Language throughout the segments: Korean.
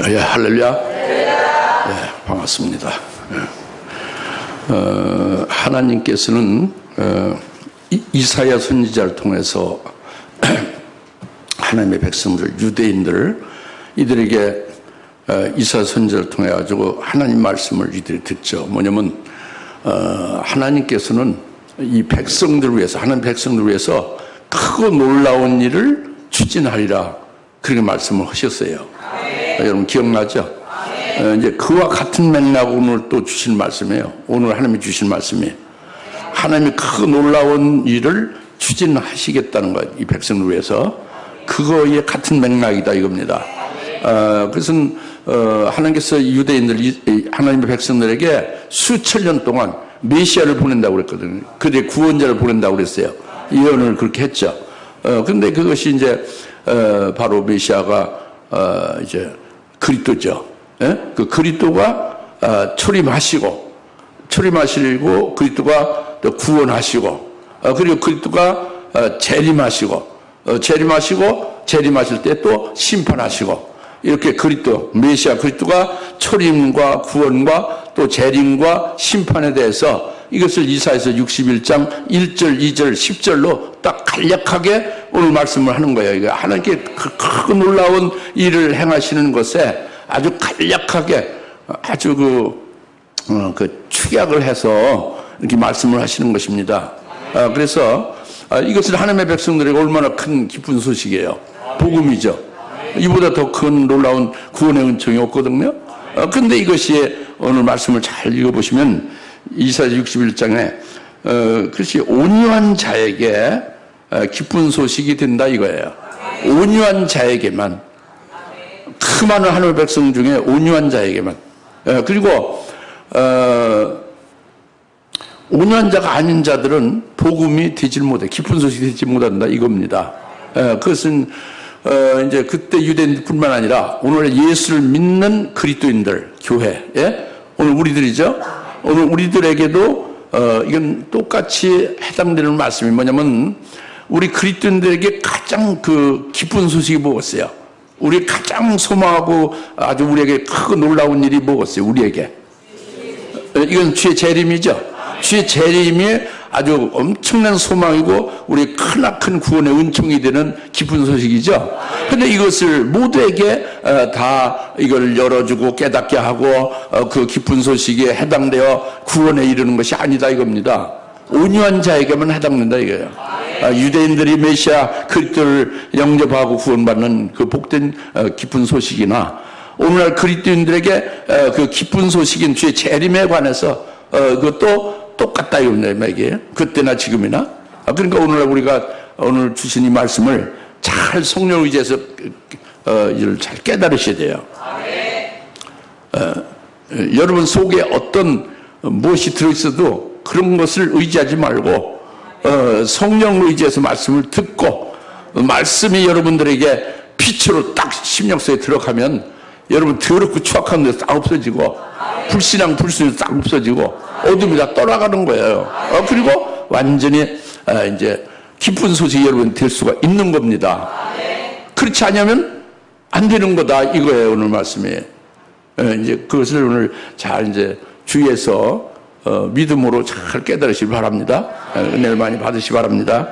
예, 할렐루야. 예, 반갑습니다. 하나님께서는 이사야 선지자를 통해서 하나님의 백성들, 유대인들, 이들에게 이사야 선지자를 통해 가지고 하나님 말씀을 이들이 듣죠. 뭐냐면 하나님께서는 이 백성들을 위해서, 하나님 백성들을 위해서 크고 놀라운 일을 추진하리라, 그렇게 말씀을 하셨어요. 여러분 기억나죠? 이제 그와 같은 맥락 오늘 또 주신 말씀이에요. 오늘 하나님이 주신 말씀이에요. 하나님이 크고 놀라운 일을 추진하시겠다는 거예요. 이 백성을 위해서. 그거에 같은 맥락이다 이겁니다. 그래서 하나님께서 유대인들, 하나님의 백성들에게 수천 년 동안 메시아를 보낸다고 그랬거든요. 그들의 구원자를 보낸다고 그랬어요. 예언을 그렇게 했죠. 근데 그것이 이제 바로 메시아가 이제 그리스도죠. 예? 그 그리스도가 초림하시고 그리스도가 또 구원하시고, 그리고 그리스도가 재림하시고 재림하실 때 또 심판하시고, 이렇게 그리스도, 메시아 그리스도가 초림과 구원과 또 재림과 심판에 대해서 이것을 이사야서 61장 1절, 2절, 10절로 딱 간략하게 오늘 말씀을 하는 거예요. 이거 하나님께 그 놀라운 일을 행하시는 것에 아주 간략하게 아주 그 축약을 해서 이렇게 말씀을 하시는 것입니다. 그래서 이것은 하나님의 백성들에게 얼마나 큰 기쁜 소식이에요. 복음이죠. 이보다 더 큰 놀라운 구원의 은총이 없거든요. 그런데 이것이 오늘 말씀을 잘 읽어보시면 이사야 61장에 그것이 온유한 자에게 기쁜 소식이 된다 이거예요. 온유한 자에게만, 그 많은 하나님의 백성 중에 온유한 자에게만. 그리고 온유한 자가 아닌 자들은 복음이 되질 못해, 기쁜 소식이 되지 못한다 이겁니다. 그것은 이제 그때 유대인뿐만 아니라 오늘 예수를 믿는 그리스도인들, 교회, 예? 오늘 우리들이죠. 오늘 우리들에게도 이건 똑같이 해당되는 말씀이 뭐냐면, 우리 그리스도인들에게 가장 그 기쁜 소식이 뭐겠어요? 우리 가장 소망하고 아주 우리에게 크고 놀라운 일이 뭐겠어요? 우리에게 이건 주의 재림이죠. 주의 재림이 아주 엄청난 소망이고 우리 크나큰 구원의 은총이 되는 기쁜 소식이죠. 근데 이것을 모두에게 다 이걸 열어주고 깨닫게 하고 그 기쁜 소식에 해당되어 구원에 이르는 것이 아니다 이겁니다. 온유한 자에게만 해당된다 이거예요. 유대인들이 메시아 그리스도를 영접하고 구원받는 그 복된 기쁜 소식이나, 오늘날 그리스도인들에게 그 기쁜 소식인 주의 재림에 관해서 그것도 똑같다 이겁니다. 이게 그때나 지금이나. 그러니까 오늘날 우리가 오늘 주신 이 말씀을 잘 성령을 의지해서 이를 잘 깨달으셔야 돼요. 여러분 속에 어떤 무엇이 들어있어도 그런 것을 의지하지 말고 성령을 의지해서 말씀을 듣고, 말씀이 여러분들에게 빛으로 딱 심령 속에 들어가면 여러분 더럽고 추악한 데서 딱 없어지고, 불신앙 불순이 딱 없어지고, 어둠이 다 떠나가는 거예요. 그리고 완전히 이제 기쁜 소식이 여러분 될 수가 있는 겁니다. 그렇지 않으면 안 되는 거다 이거예요 오늘 말씀이. 이제 그것을 오늘 잘 이제 주위에서 믿음으로 잘 깨달으시기 바랍니다. 은혜를 많이 받으시기 바랍니다.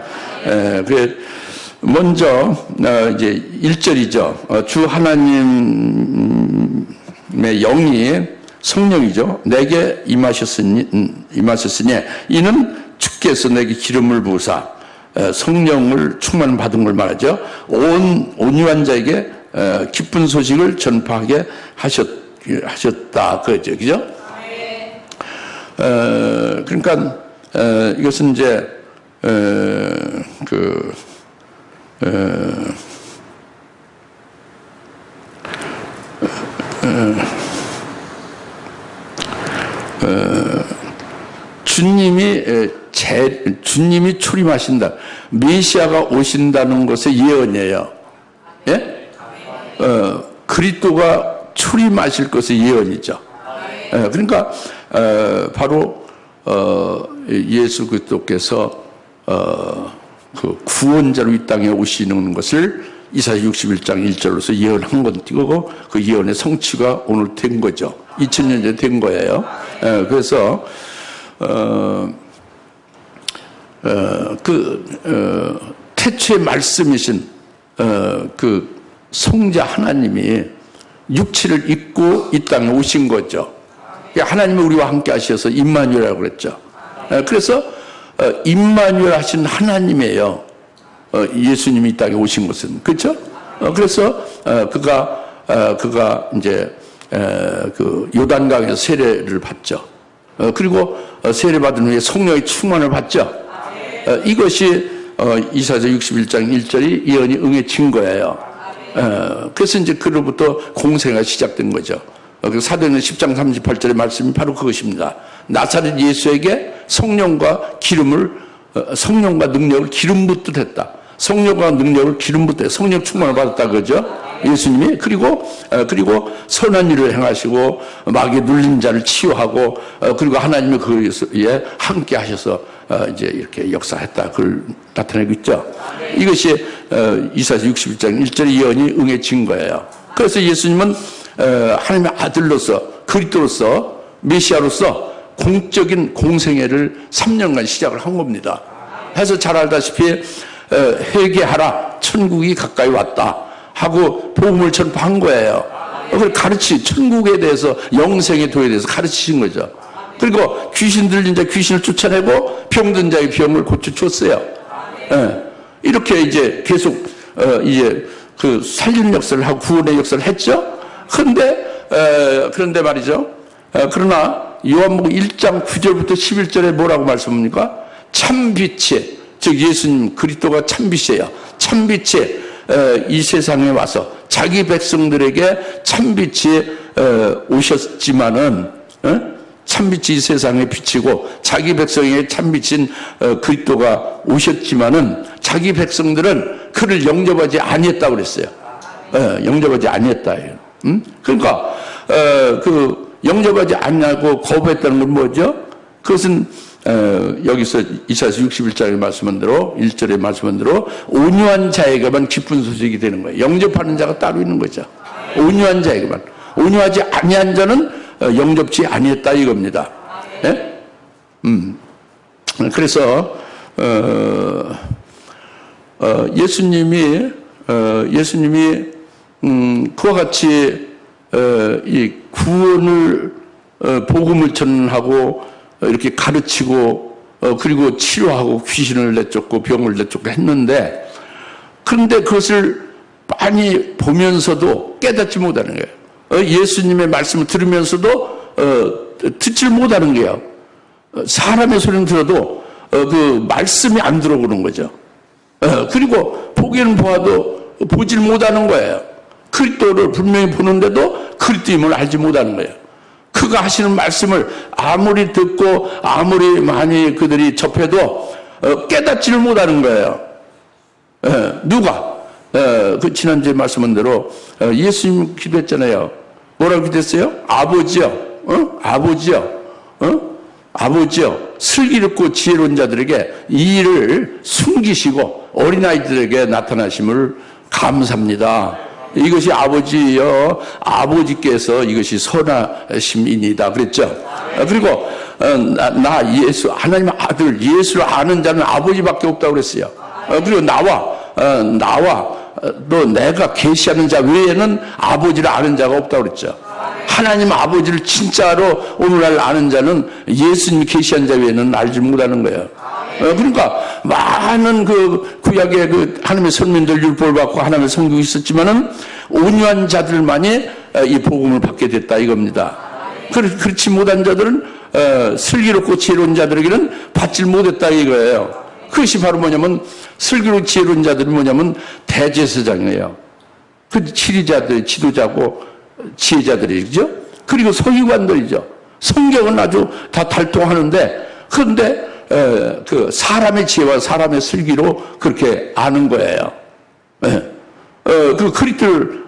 먼저 이제 1절이죠. 주 하나님의 영이, 성령이죠, 내게 임하셨으니 이는 주께서 내게 기름을 부으사 성령을 충만받은 걸 말하죠. 온유한 자에게 기쁜 소식을 전파하게 하셨다 그죠, 그죠? 그러니까 이것은 이제 주님이 초림하신다, 메시아가 오신다는 것의 예언이에요. 예? 그리스도가 초림하실 것의 예언이죠. 그러니까 바로 예수 그리스도께서 그 구원자로 이 땅에 오시는 것을 이사야 61장 1절로서 예언한 건 띄고 그 예언의 성취가 오늘 된 거죠. 2000년 전에 된 거예요. 그래서 태초의 말씀이신 그 성자 하나님이 육체를 입고 이 땅에 오신 거죠. 하나님이 우리와 함께 하셔서 임마누엘이라고 그랬죠. 그래서 임마누엘 하신 하나님이에요. 예수님이 이 땅에 오신 것은. 그렇죠? 그래서 그가 이제 그 요단강에서 세례를 받죠. 그리고 세례 받은 후에 성령의 충만을 받죠. 이것이 이사야 61장 1절이 예언이 응해진 거예요. 그래서 이제 그로부터 공생애가 시작된 거죠. 사도행전 10장 38절의 말씀이 바로 그것입니다. 나사렛 예수에게 성령과 능력을 기름 붓듯했다. 성령과 능력을 기름 붓듯 성령 충만을 받았다 그러죠. 예수님이 그리고 선한 일을 행하시고 마귀에 눌린 자를 치유하고 그리고 하나님이 그에 함께 하셔서 이제 이렇게 역사했다. 그걸 나타내고 있죠. 이것이 이사야 61장 1절의 예언이 응해진 거예요. 그래서 예수님은 하나님의 아들로서 그리스도로서 메시아로서 공적인 공생애를 3년간 시작을 한 겁니다. 해서 잘 알다시피 회개하라 천국이 가까이 왔다 하고 복음을 전파한 거예요. 그걸 천국에 대해서 영생의 도에 대해서 가르치신 거죠. 그리고 귀신 들린 자 귀신을 쫓아내고 병든 자의 병을 고쳐줬어요. 이렇게 이제 계속 이제 그 살리는 역사를 하고 구원의 역사를 했죠. 그런데 말이죠. 그러나 요한복음 1장 9절부터 11절에 뭐라고 말씀합니까? 참빛이, 즉 예수님 그리스도가 참빛이에요. 참빛이 이 세상에 와서 자기 백성들에게 참빛이 오셨지만은 참빛이 이 세상에 비치고 자기 백성에게 참빛인 그리스도가 오셨지만은 자기 백성들은 그를 영접하지 아니했다고 그랬어요. 영접하지 아니했다. 그러니까 영접하지 않냐고 거부했다는 건 뭐죠? 그것은 여기서 이사야 61장의 말씀한 대로 1절의 말씀한 대로 온유한 자에게만 기쁜 소식이 되는 거예요. 영접하는 자가 따로 있는 거죠. 온유한 자에게만. 온유하지 아니한 자는 영접지 아니했다 이겁니다. 네? 그래서 예수님이 그와 같이 이 구원을 복음을 전하고 이렇게 가르치고 그리고 치료하고 귀신을 내쫓고 병을 내쫓고 했는데 그런데 그것을 많이 보면서도 깨닫지 못하는 거예요. 예수님의 말씀을 들으면서도 듣질 못하는 거예요. 사람의 소리는 들어도 그 말씀이 안 들어오는 거죠. 그리고 보기는 보아도 보질 못하는 거예요. 그리스도를 분명히 보는데도 그리스도임을 알지 못하는 거예요. 그가 하시는 말씀을 아무리 듣고 아무리 많이 그들이 접해도 깨닫지를 못하는 거예요. 누가? 그 지난주에 말씀한 대로 예수님 기도했잖아요. 뭐라고 기도했어요? 아버지요. 아버지요. 아버지요. 슬기롭고 지혜로운 자들에게 이 일을 숨기시고 어린아이들에게 나타나심을 감사합니다. 이것이 아버지여 아버지께서 이것이 선하심이니다 그랬죠. 그리고 나 예수 하나님의 아들 예수를 아는 자는 아버지밖에 없다고 그랬어요. 그리고 나와 또 내가 계시하는 자 외에는 아버지를 아는 자가 없다고 그랬죠. 하나님 아버지를 진짜로 오늘날 아는 자는 예수님이 계시한 자 외에는 알지 못하는 거예요. 그러니까 많은 그 구약의 그 하나님의 선민들 율법을 받고 하나님의 성경이 있었지만은 온유한 자들만이 이 복음을 받게 됐다 이겁니다. 그렇지 못한 자들은 슬기롭고 지혜로운 자들에게는 받질 못했다 이거예요. 그것이 바로 뭐냐면 슬기롭고 지혜로운 자들이 뭐냐면 대제사장이에요. 그 치리자들, 지도자고 지혜자들이죠. 그리고 서기관들이죠. 성경은 아주 다 달동하는데 그런데 그 사람의 지혜와 사람의 슬기로 그렇게 아는 거예요. 그 그리스도를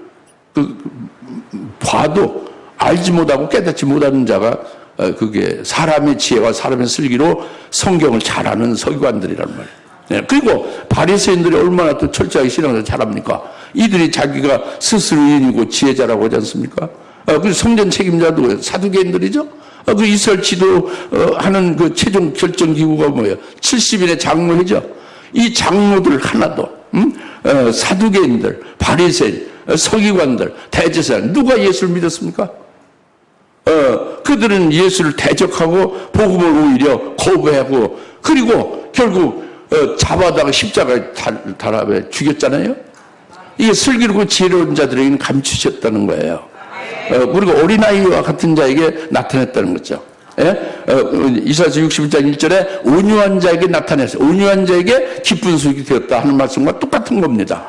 봐도 알지 못하고 깨닫지 못하는 자가 그게 사람의 지혜와 사람의 슬기로 성경을 잘 아는 서기관들이란 말이에요. 그리고 바리새인들이 얼마나 또 철저하게 신앙을 잘합니까? 이들이 자기가 스스로 의인이고 지혜자라고 하지 않습니까? 그 성전 책임자도 사두개인들이죠. 그 이스라엘 지도하는 그 최종 결정 기구가 뭐예요? 70인의 장로회죠. 이 장로들 하나도 사두개인들, 바리새인, 서기관들, 대제사장 누가 예수를 믿었습니까? 그들은 예수를 대적하고 복음을 오히려 거부하고 그리고 결국 잡아다가 십자가에 달아 죽였잖아요. 이게 슬기롭고 지혜로운 자들에게는 감추셨다는 거예요. 그리고 어린아이와 같은 자에게 나타냈다는 거죠. 이사야서 61장 1절에 온유한 자에게 나타냈어요. 온유한 자에게 기쁜 소식이 되었다 하는 말씀과 똑같은 겁니다.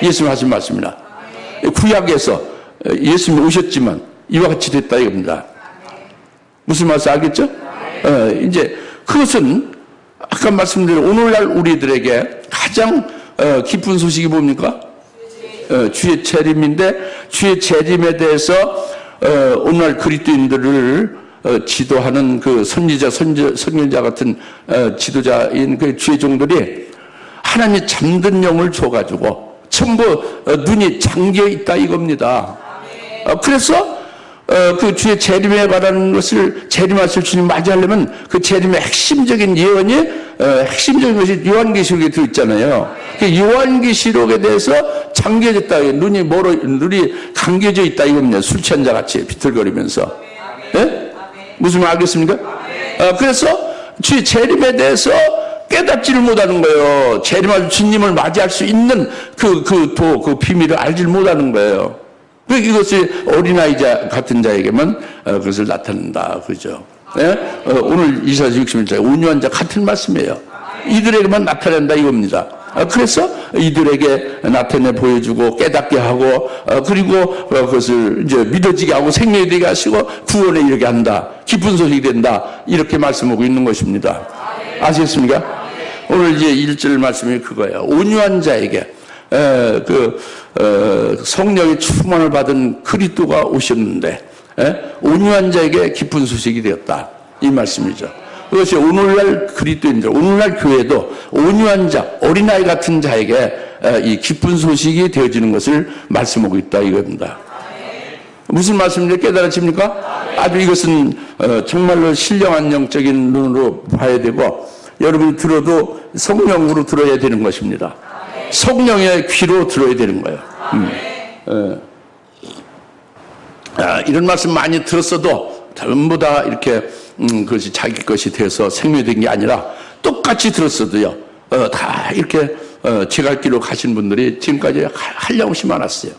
예수님 하신 말씀이나 구약에서 예수님이 오셨지만 이와 같이 됐다 이겁니다. 무슨 말씀 알겠죠? 이제 그것은 아까 말씀드린 오늘날 우리들에게 가장 기쁜 소식이 뭡니까? 주의 재림인데 주의 재림에 대해서 오늘날 그리스도인들을 지도하는 그 선지자, 선견자 같은 지도자인 그 주의 종들이 하나님이 잠든 영을 줘가지고 전부 눈이 잠겨 있다 이겁니다. 그래서 그 주의 재림에 관한 것을 재림하실 주님 맞이하려면 그 재림의 핵심적인 예언이 핵심적인 것이 요한계시록에 들어있잖아요. 그 요한계시록에 대해서 잠겨졌다. 눈이 감겨져 있다 이겁니다. 술 취한 자 같이 비틀거리면서. 네? 무슨 말 알겠습니까? 그래서 주의 재림에 대해서 깨닫지를 못하는 거예요. 재림할 주님을 맞이할 수 있는 그 비밀을 알지를 못하는 거예요. 이것이 어린아이 같은 자에게만 그것을 나타낸다. 그죠? 오늘 이사야서 61장 온유한 자 같은 말씀이에요. 이들에게만 나타낸다 이겁니다. 그래서 이들에게 나타내 보여주고 깨닫게 하고 그리고 그것을 이제 믿어지게 하고 생명이 되게 하시고 구원에 이르게 한다. 기쁜 소식이 된다. 이렇게 말씀하고 있는 것입니다. 아시겠습니까? 오늘 이제 1절 말씀이 그거예요. 온유한 자에게 성령의 충만을 받은 그리스도가 오셨는데 온유한 자에게 기쁜 소식이 되었다. 이 말씀이죠. 그것이 오늘날 그리스도인들, 오늘날 교회도 온유한 자, 어린아이 같은 자에게 이 기쁜 소식이 되어지는 것을 말씀하고 있다 이겁니다. 무슨 말씀인지 깨달아집니까? 아주 이것은 정말로 신령한 영적인 눈으로 봐야 되고 여러분이 들어도 성령으로 들어야 되는 것입니다. 성령의 귀로 들어야 되는 거예요. 이런 말씀 많이 들었어도 전부 다 이렇게 그것이 자기 것이 돼서 생명된 게 아니라 똑같이 들었어도요. 다 이렇게 제 갈 길로 가신 분들이 지금까지 한량없이 많았어요.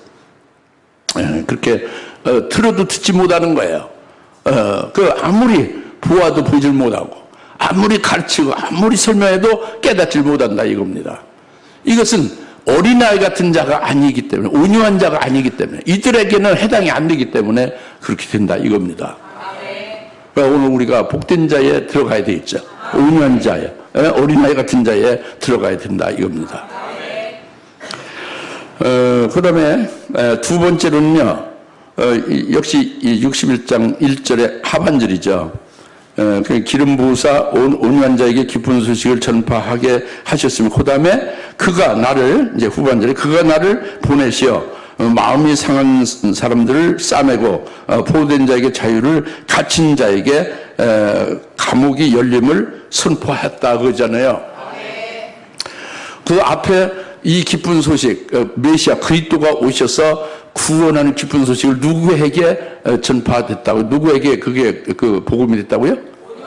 그렇게 들어도 듣지 못하는 거예요. 아무리 보아도 보질 못하고 아무리 가르치고 아무리 설명해도 깨닫질 못한다 이겁니다. 이것은 어린아이 같은 자가 아니기 때문에 온유한 자가 아니기 때문에 이들에게는 해당이 안 되기 때문에 그렇게 된다 이겁니다. 그러니까 오늘 우리가 복된 자에 들어가야 되겠죠. 온유한 자에 어린아이 같은 자에 들어가야 된다 이겁니다. 그 다음에 두 번째로는요 역시 61장 1절의 하반절이죠. 기름 부으사 온유한 자에게 기쁜 소식을 전파하게 하셨으며 그 다음에 그가 나를 이제 후반절에 그가 나를 보내시어 마음이 상한 사람들을 싸매고 포로된 자에게 자유를 갇힌 자에게 감옥이 열림을 선포했다 그러잖아요. 그 앞에 이 기쁜 소식 메시아 그리스도가 오셔서 구원하는 기쁜 소식을 누구에게 전파됐다고 누구에게 그게 그 복음이 됐다고요?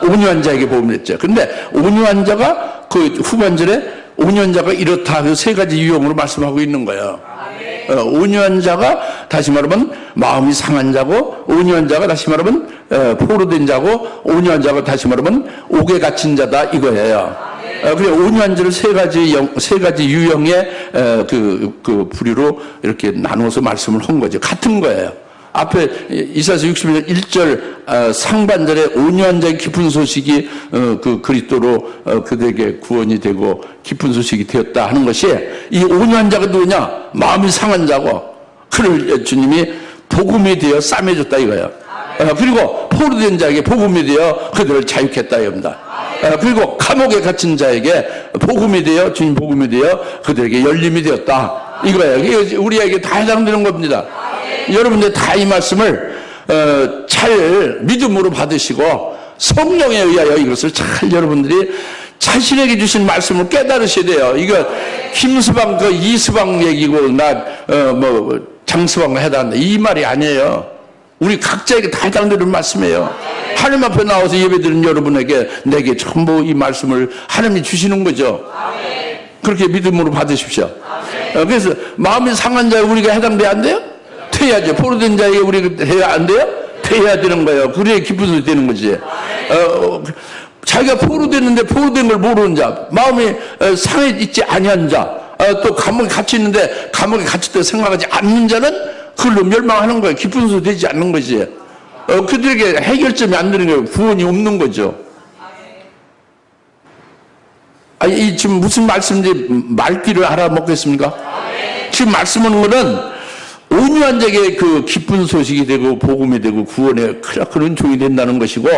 온유한 자에게 복음이 됐죠. 그런데 온유한 자가 그 후반절에 온유한 자가 이렇다 그 세 가지 유형으로 말씀하고 있는 거예요. 온유한 자가 다시 말하면 마음이 상한 자고 온유한 자가 다시 말하면 포로된 자고 온유한 자가 다시 말하면 옥에 갇힌 자다 이거예요. 그래 온유한 자를 세 가지 유형의 그 부류로 이렇게 나누어서 말씀을 한 거죠. 같은 거예요. 앞에 이사야서 61장 1절 상반절에 온유한 자의 기쁜 소식이 그 그리스도로 그들에게 구원이 되고 기쁜 소식이 되었다 하는 것이 이 온유한 자가 누구냐? 마음이 상한 자고 그를 주님이 복음이 되어 싸매줬다 이거예요. 그리고 포로된 자에게 복음이 되어 그들을 자유케 했다 이겁니다. 그리고 감옥에 갇힌 자에게 복음이 되어 주님 복음이 되어 그들에게 열림이 되었다. 이거예요. 이게 우리에게 다 해당되는 겁니다. 여러분들 다 이 말씀을 잘 믿음으로 받으시고 성령에 의하여 이것을 잘 여러분들이 자신에게 주신 말씀을 깨달으셔야 돼요. 이거 김수방 그 이수방 얘기고 장수방과 해당한다 이 말이 아니에요. 우리 각자에게 다 해당되는 말씀이에요. 하나님 앞에 나와서 예배드리는 여러분에게 내게 전부 이 말씀을 하나님이 주시는 거죠. 그렇게 믿음으로 받으십시오. 그래서 마음이 상한 자에 우리가 해당돼야 안 돼요? 돼야죠. 포로된 자에게 우리가 해야 안 돼요? 돼야 되는 거예요. 그래야 기쁜 소리 되는 거지. 자기가 포로됐는데 포로된 걸 모르는 자, 마음이 상해 있지 아니한 자, 또 감옥에 갇혀 있는데 감옥에 갇힐 때 생각하지 않는 자는 그걸로 멸망하는 거예요. 기쁜 소리 되지 않는 거지. 그들에게 해결점이 안 되는 거예요. 구원이 없는 거죠. 이 지금 무슨 말씀인지 말귀를 알아먹겠습니까? 지금 말씀하는 거는 온유한 자에게 그 기쁜 소식이 되고 복음이 되고 구원의 그런 은총이 된다는 것이고,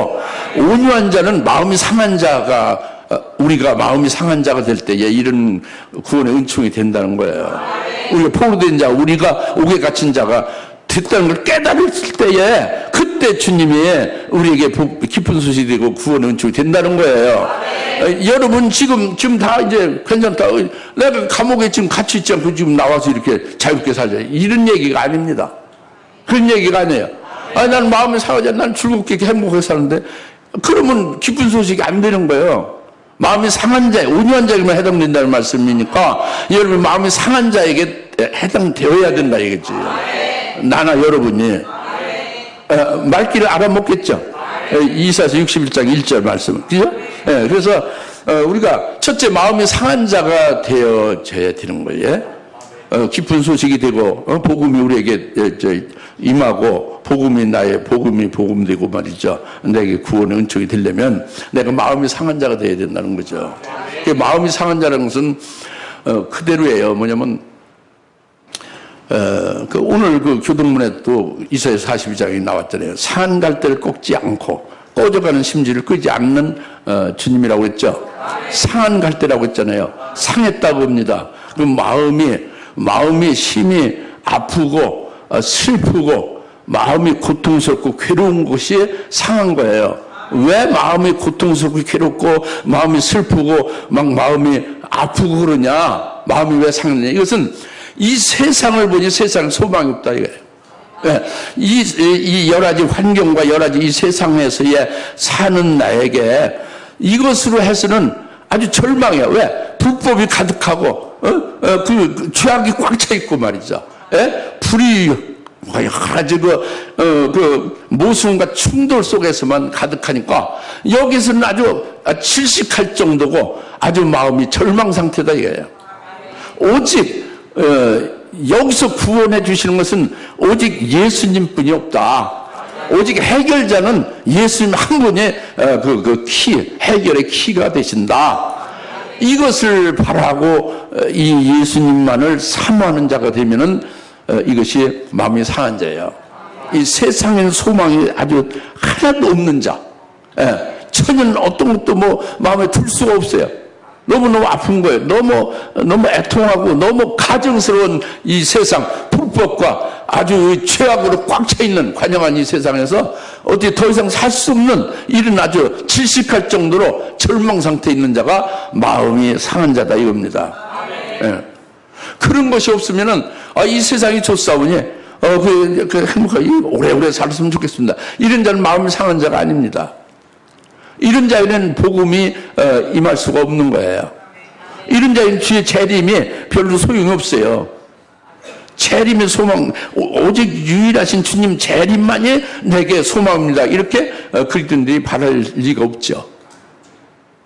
온유한 자는 마음이 상한 자가, 우리가 마음이 상한 자가 될 때에 이런 구원의 은총이 된다는 거예요. 우리가 포로된 자, 우리가 옥에 갇힌 자가 됐다는 걸 깨달을 때에 그때 주님이 우리에게 기쁜 소식이 되고 구원의 은총이 된다는 거예요. 여러분 지금 다 이제 괜찮다. 내가 감옥에 지금 갇혀 있지 않고 지금 나와서 이렇게 자유롭게 살자. 이런 얘기가 아닙니다. 그런 얘기가 아니에요. 난 마음이 상하지 않아. 난 즐겁게 행복하게 사는데, 그러면 기쁜 소식이 안 되는 거예요. 마음이 상한 자에, 온유한 자에게만 해당된다는 말씀이니까 여러분 마음이 상한 자에게 해당되어야 된다 이거지. 나나 여러분이 말귀를 알아먹겠죠. 이사야서 61장 1절 말씀. 그죠? 그래서 우리가 첫째 마음이 상한 자가 되어져야 되는 거예요. 기쁜 소식이 되고 복음이 우리에게 임하고 복음이 나의 복음이 복음되고 말이죠. 내게 구원의 은총이 되려면 내가 마음이 상한 자가 되어야 된다는 거죠. 마음이 상한 자라는 것은 그대로예요. 뭐냐면 오늘 그 교동문에 또 이사야 42장이 나왔잖아요. 상한 갈대를 꺾지 않고 꺼져가는 심지를 끄지 않는 주님이라고 했죠. 상한 갈대라고 했잖아요. 상했다고 합니다. 그 마음이 심히 아프고 슬프고 마음이 고통스럽고 괴로운 것이 상한 거예요. 왜 마음이 고통스럽고 괴롭고 마음이 슬프고 막 마음이 아프고 그러냐? 마음이 왜 상하냐? 이것은 이 세상을 보니 세상에 소망이 없다 이거예요. 이 여러 가지 환경과 여러 가지 이 세상에서의 사는 나에게 이것으로 해서는 아주 절망이야. 왜? 불법이 가득하고 그 죄악이 꽉 차 있고 말이죠. 불이 여러 가지 그 모순과 충돌 속에서만 가득하니까 여기서는 아주 질식할 정도고 아주 마음이 절망 상태다 이거예요. 오직 여기서 구원해 주시는 것은 오직 예수님뿐이 없다. 오직 해결자는 예수님 한 분이 해결의 키가 되신다. 이것을 바라고 이 예수님만을 사모하는 자가 되면은 이것이 마음이 상한 자예요. 이 세상에는 소망이 아주 하나도 없는 자. 천연 어떤 것도 마음에 들 수가 없어요. 너무너무 아픈 거예요. 너무 애통하고 너무 가증스러운 이 세상, 불법과 아주 죄악으로 꽉 차 있는 관영한 이 세상에서 어떻게 더 이상 살 수 없는 이런 아주 질식할 정도로 절망 상태에 있는 자가 마음이 상한 자다 이겁니다. 그런 것이 없으면은 이 세상이 좋사오니 행복하게 오래오래 살았으면 좋겠습니다. 이런 자는 마음이 상한 자가 아닙니다. 이런 자에는 복음이 임할 수가 없는 거예요. 이런 자에는 주의 재림이 별로 소용이 없어요. 재림의 소망, 오직 유일하신 주님 재림만이 내게 소망입니다. 이렇게 그리스도인들이 바랄 리가 없죠.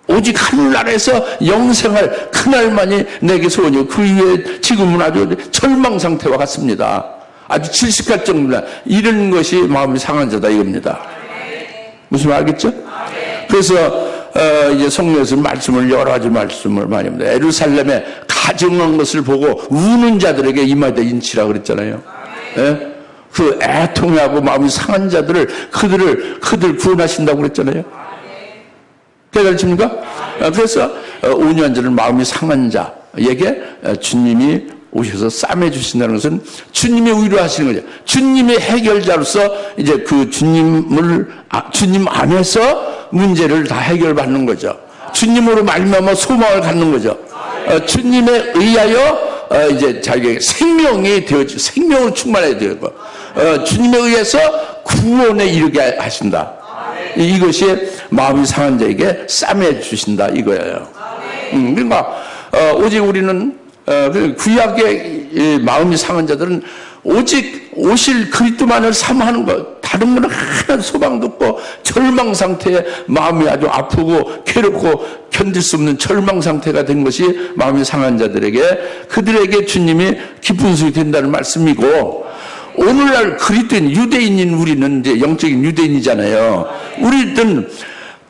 오직 하늘나라에서 영생할 그날만이 내게 소원이요. 그 이후에 지금은 아주 절망 상태와 같습니다. 아주 질식할 정도다. 이런 것이 마음이 상한 자다 이겁니다. 무슨 말 알겠죠? 그래서 이제 성경에서 말씀을 여러 가지 말씀을 많이 합니다. 예루살렘에 가증한 것을 보고 우는 자들에게 임하되 인치라 그랬잖아요. 그 애통하고 마음이 상한 자들을 그들 구원하신다고 그랬잖아요. 깨달으십니까? 그래서 5년 전에 마음이 상한 자에게 주님이 오셔서 싸매 주신다는 것은 주님이 위로하시는 거죠. 주님의 해결자로서 이제 그 주님 안에서 문제를 다 해결받는 거죠. 주님으로 말미암아 소망을 갖는 거죠. 주님에 의하여 이제 자기의 생명이 되어지, 생명을 충만해야 되고, 주님에 의해서 구원에 이르게 하신다. 이것이 마음이 상한 자에게 싸매 주신다 이거예요. 그러니까 오직 우리는 구약의 마음이 상한 자들은 오직 오실 그리스도만을 사모하는 것, 다른 건 하나 소망도 없고 절망 상태에 마음이 아주 아프고 괴롭고 견딜 수 없는 절망 상태가 된 것이 마음이 상한 자들에게, 그들에게 주님이 기쁜 소식이 된다는 말씀이고, 오늘날 그리스도인 유대인인 우리는 이제 영적인 유대인이잖아요. 우리는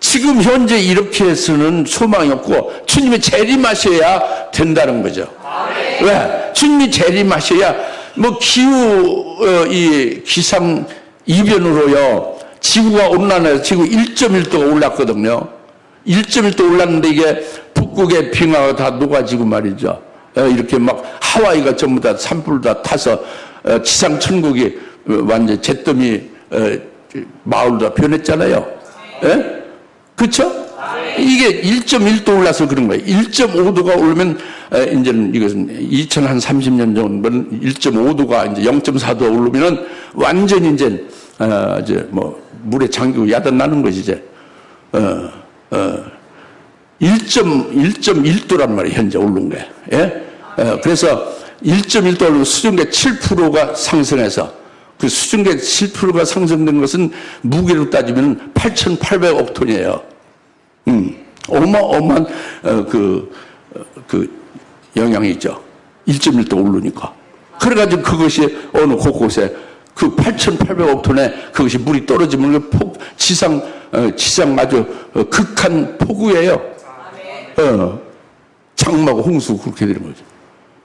지금 현재 이렇게 해서는 소망이 없고 주님이 재림하셔야 된다는 거죠. 왜? 주님이 재림하셔야 뭐 이 기상 이변으로요, 지구가 온난해서 지구 1.1도가 올랐거든요. 1.1도 올랐는데 이게 북극의 빙하가 다 녹아지고 말이죠. 이렇게 막 하와이가 전부 다 산불 다 타서 지상 천국이 완전 잿더미 마을로 다 변했잖아요. 예? 그렇죠? 이게 1.1도 올라서 그런 거예요. 1.5도가 오르면 이제는 이것은 2030년 정도는 1.5도가 이제 0.4도 오르면은 완전히 이제 물에 잠기고 야단나는 것이 이제 1.1도란 말이에요. 현재 오른 게. 예? 그래서 1.1도 오르면 수증기 7%가 상승해서, 그 수증기 7%가 상승된 것은 무게로 따지면 8,800억 톤이에요. 어마어마한 그 영향이 있죠. 1.1도 오르니까. 그래가지고 그것이 어느 곳곳에 그 8,800억 톤에 그것이 물이 떨어지면 지상 아주 극한 폭우예요. 장마고 홍수 그렇게 되는 거죠.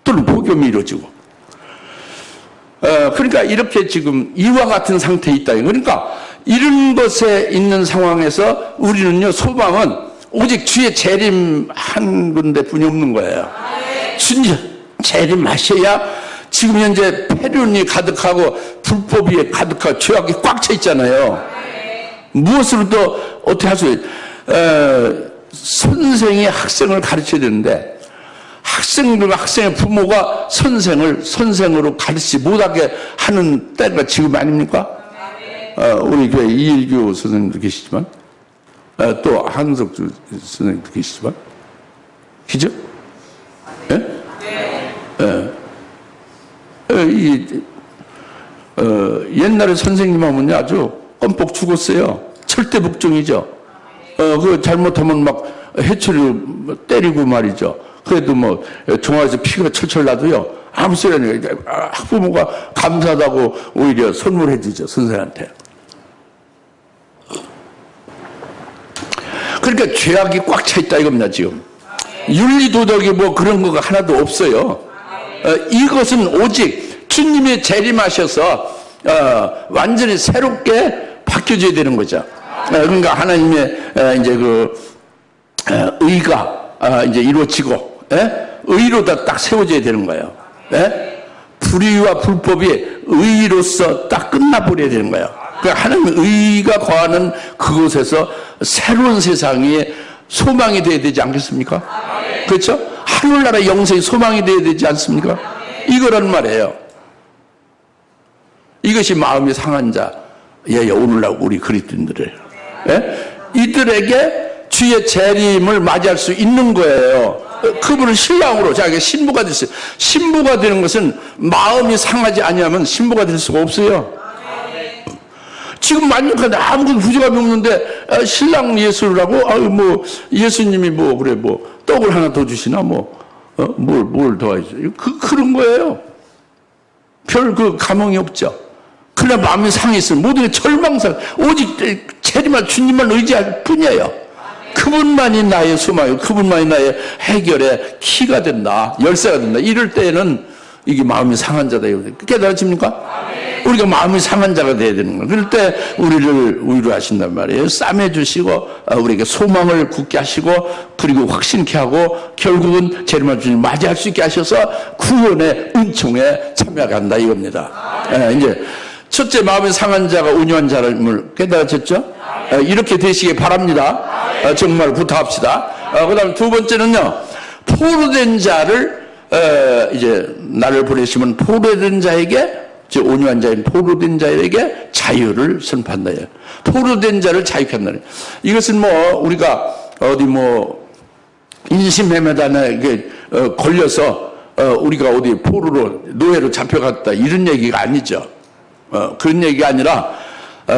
또는 폭염이 이루어지고. 그러니까 이렇게 지금 이와 같은 상태에 있다. 그러니까 이런 것에 있는 상황에서 우리는요, 소망은 오직 주의 재림 한 군데뿐이 없는 거예요. 주님 재림하셔야, 지금 현재 폐륜이 가득하고 불법이 가득하고 죄악이 꽉 차 있잖아요. 무엇으로 또 어떻게 할 수 있어요? 선생이 학생을 가르쳐야 되는데 학생들과 학생의 부모가 선생으로 가르치지 못하게 하는 때가 지금 아닙니까? 우리 교회 이일교 선생님도 계시지만, 또 한석주 선생님도 계시지만, 그죠? 예? 옛날에 선생님 하면 아주 껌뻑 죽었어요. 절대 복종이죠. 그 잘못하면 막 해초리로 때리고 말이죠. 그래도 뭐 종아리에서 피가 철철 나도요, 아무 소리 안 해요. 학부모가 감사하다고 오히려 선물해 주죠, 선생한테. 그러니까 죄악이 꽉 차 있다 이겁니다. 지금 윤리 도덕이 뭐 그런 거가 하나도 없어요. 이것은 오직 주님이 재림하셔서 완전히 새롭게 바뀌어져야 되는 거죠. 그러니까 하나님의 이제 의가 이제 이루어지고, 의로다 딱 세워져야 되는 거예요. 불의와 불법이 의로서 딱 끝나버려야 되는 거예요. 그러니까 하나님의 의가 거하는 그곳에서 새로운 세상이 소망이 되어야 되지 않겠습니까? 그렇죠? 하늘나라 영생이 소망이 되어야 되지 않습니까? 이거란 말이에요. 이것이 마음이 상한 자예요. 오늘날 우리 그리스도인들을. 이들에게 주의 재림을 맞이할 수 있는 거예요. 그분은 신랑으로 자기가 신부가 됐어요. 신부가 되는 것은 마음이 상하지 아니하면 신부가 될 수가 없어요. 지금 만약에 아무것도 부족함이 없는데 신랑 예수라고, 뭐 예수님이 뭐 그래 뭐 떡을 하나 더 주시나 뭐 뭘 더 하죠? 그런 거예요. 별 감흥이 없죠. 그러나 마음이 상했으면 모든 게 절망상, 오직 재림할 주님만 의지할 뿐이에요. 그분만이 나의 소망이고 그분만이 나의 해결의 키가 된다, 열쇠가 된다. 이럴 때에는 이게 마음이 상한 자다. 깨달아집니까? 우리가 마음이 상한 자가 돼야 되는 거예요. 그럴 때 우리를 위로하신단 말이에요. 싸매 주시고 우리에게 소망을 굳게 하시고 그리고 확신케 하고 결국은 재림할 주님 맞이할 수 있게 하셔서 구원의 은총에 참여하게 한다 이겁니다. 이제 첫째, 마음이 상한 자가 온유한 자를 깨달으셨죠? 이렇게 되시기 바랍니다. 정말 부탁합시다. 그 다음에 두 번째는요, 포로된 자를 이제 나를 보내시면 포로된 자에게, 온유한 자인 포로된 자에게 자유를 선포한다. 포로된 자를 자유케 한다. 이것은 뭐 우리가 어디 뭐 인신매매단에 걸려서 우리가 어디 포로로 노예로 잡혀갔다 이런 얘기가 아니죠. 그런 얘기가 아니라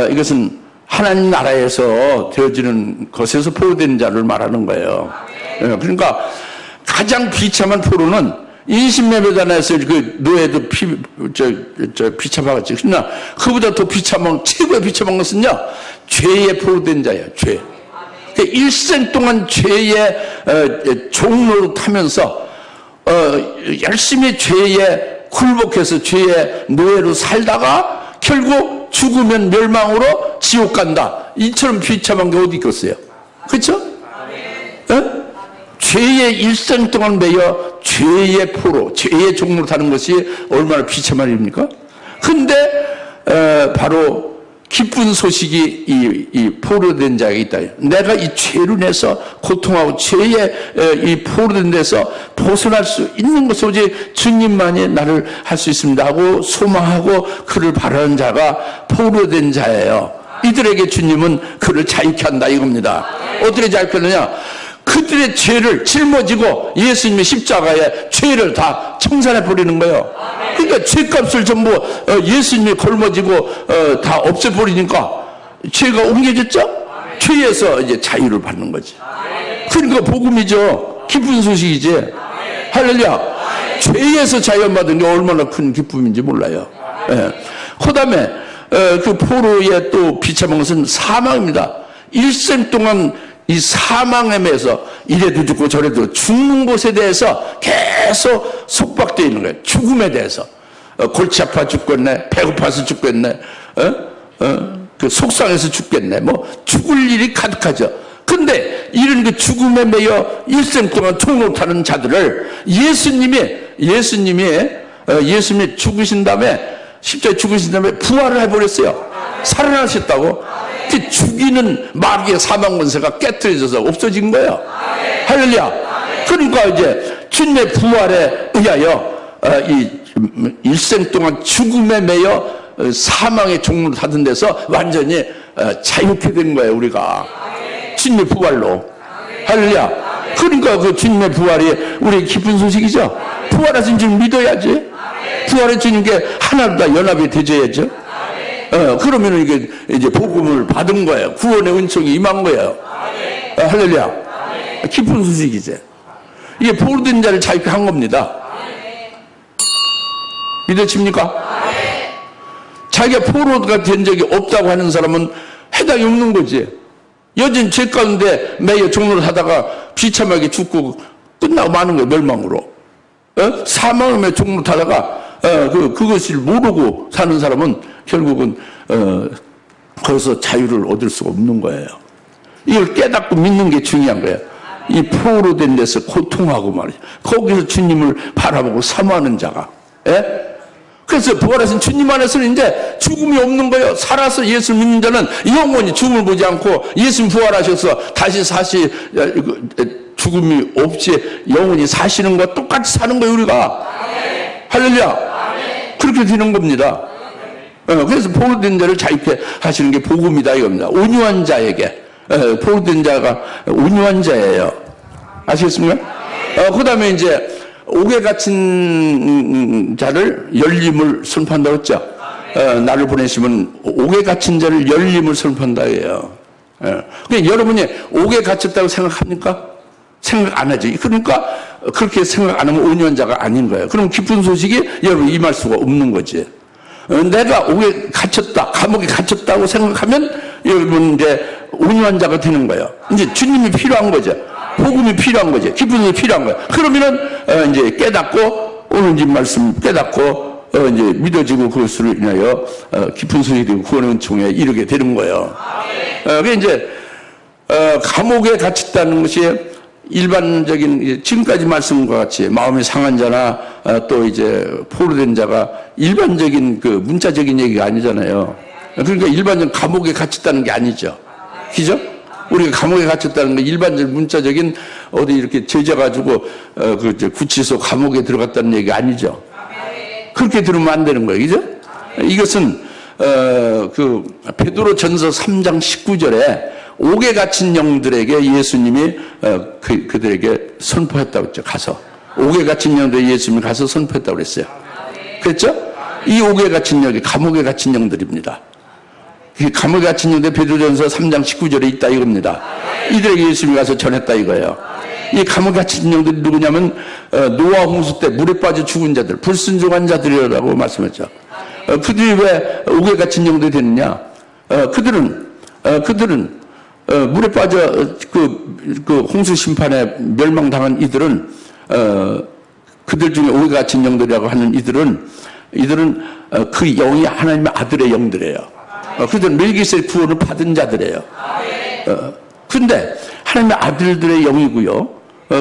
이것은 하나님 나라에서 되어지는 것에서 포로된 자를 말하는 거예요. 그러니까 가장 비참한 포로는 인신매매단에서 그 노예도 비참하겠지. 그러나 그보다 더 비참한, 최고의 비참한 것은요, 죄에 포로된 자예요. 죄. 그러니까 일생 동안 죄의 종로로 타면서 열심히 죄에 굴복해서 죄의 노예로 살다가 결국 죽으면 멸망으로 지옥 간다. 이처럼 비참한 게 어디 있겠어요? 그렇죠? 죄의 일생 동안 매여 죄의 포로, 죄의 종로로 타는 것이 얼마나 비참한 일입니까? 근데 바로 기쁜 소식이 이 포로된 자에게 있다. 내가 이 죄로 인해서 고통하고 죄의 이 포로된 데서 벗어날 수 있는 것이 오직 주님만이 나를 할 수 있습니다 하고 소망하고 그를 바라는 자가 포로된 자예요. 이들에게 주님은 그를 자유케 한다 이겁니다. 어떻게 자유케 하느냐? 그들의 죄를 짊어지고 예수님의 십자가에 죄를 다 청산해 버리는 거예요. 그러니까 죄값을 전부 예수님이 걸머지고 다 없애버리니까 죄가 옮겨졌죠? 죄에서 이제 자유를 받는 거지. 그러니까 복음이죠. 기쁜 소식이지. 할렐루야. 죄에서 자유받은 게 얼마나 큰 기쁨인지 몰라요. 그 다음에 그 포로의 또 비참한 것은 사망입니다. 일생 동안 이 사망에 대해서 이래도 죽고 저래도 죽는 것에 대해서 계속 속박되어 있는 거예요. 죽음에 대해서. 골치 아파 죽겠네, 배고파서 죽겠네, 그 속상해서 죽겠네, 뭐 죽을 일이 가득하죠. 근데 이런 그 죽음에 매여 일생 동안 총으로 타는 자들을 예수님이 죽으신 다음에 십자가에 죽으신 다음에 부활을 해버렸어요. 살아나셨다고. 그 죽이는 마귀의 사망 권세가 깨트려져서 없어진 거예요. 할렐루야. 그러니까 이제 주님의 부활에 의하여 이 일생 동안 죽음에 매여 사망의 종로를 타던 데서 완전히 자유케 된 거예요. 우리가 주님의 부활로. 할렐루야. 그러니까 그 주님의 부활이 우리의 기쁜 소식이죠. 부활하신 줄 믿어야지. 부활의 주님께 하나로 다 연합이 되져야죠. 그러면 이게 이제 복음을 받은 거예요. 구원의 은총이 임한 거예요. 할렐루야. 기쁜 소식이지. 이게 포로된 자를 자유케 한 겁니다. 믿어집니까? 자기가 포로가 된 적이 없다고 하는 사람은 해당이 없는 거지. 여전히 죄 가운데 매여 종로를 하다가 비참하게 죽고 끝나고 마는 거예요. 멸망으로. 사망의 종로를 타다가 그것을 모르고 사는 사람은 결국은 거기서 자유를 얻을 수가 없는 거예요. 이걸 깨닫고 믿는 게 중요한 거예요. 이 포로된 데서 고통하고 말이죠. 거기서 주님을 바라보고 사모하는 자가. 그래서 부활하신 주님 안에서는 이제 죽음이 없는 거예요. 살아서 예수 믿는 자는 영원히 죽음을 보지 않고 예수님 부활하셔서 다시 죽음이 없이 영원히 사시는 것 똑같이 사는 거예요. 우리가. 할렐루야. 그렇게 되는 겁니다. 그래서 포로된 자를 자유케 하시는 게 복음이다 이겁니다. 온유한 자에게. 포로된 자가 온유한 자예요. 아시겠습니까? 그 다음에 이제 옥에 갇힌 자를 열림을 선포한다고 했죠. 나를 보내시면 옥에 갇힌 자를 열림을 선포한다 해요. 그러니까 여러분이 옥에 갇혔다고 생각합니까? 생각 안 하지. 그러니까 그렇게 생각 안 하면 온유한 자가 아닌 거예요. 그럼 기쁜 소식이 여러분 임할 수가 없는 거지. 내가 옥에 갇혔다, 감옥에 갇혔다고 생각하면 여러분 이제 온유한 자가 되는 거예요. 이제 주님이 필요한 거죠. 복음이 필요한 거죠. 기쁜 소식이 필요한 거예요. 그러면은 이제 깨닫고 오늘 이 말씀 깨닫고 이제 믿어지고 그것으로 인하여 깊은 소식이 되고 구원의 은총에 이르게 되는 거예요. 그게 이제 감옥에 갇혔다는 것이 일반적인 지금까지 말씀과 같이 마음이 상한 자나 또 이제 포로된 자가 일반적인 그 문자적인 얘기가 아니잖아요. 그러니까 일반적인 감옥에 갇혔다는 게 아니죠. 그죠? 우리가 감옥에 갇혔다는 건 일반적인 문자적인 어디 이렇게 죄져가지고 그 구치소 감옥에 들어갔다는 얘기가 아니죠. 그렇게 들으면 안 되는 거예요. 그죠? 이것은 그 베드로 전서 3장 19절에 옥에 갇힌 영들에게 예수님이 그들에게 선포했다고 했죠. 가서 옥에 갇힌 영들에게 예수님이 가서 선포했다고 그랬어요. 그랬죠? 이 옥에 갇힌 영이 감옥에 갇힌 영들입니다. 감옥에 갇힌 영들 베드로전서 3장 19절에 있다 이겁니다. 이들에게 예수님이 가서 전했다 이거예요. 이 감옥에 갇힌 영들이 누구냐면 노아 홍수 때 물에 빠져 죽은 자들, 불순종한 자들이라고 말씀했죠. 그들이 왜 옥에 갇힌 영들이 됐느냐? 그들은 물에 빠져 그 홍수 심판에 멸망당한 이들은 그들 중에 옥에 갇힌 영들이라고 하는 이들은 그 영이 하나님의 아들의 영들이에요. 그들은 멜기세덱 구원을 받은 자들이에요. 근데 하나님의 아들들의 영이고요.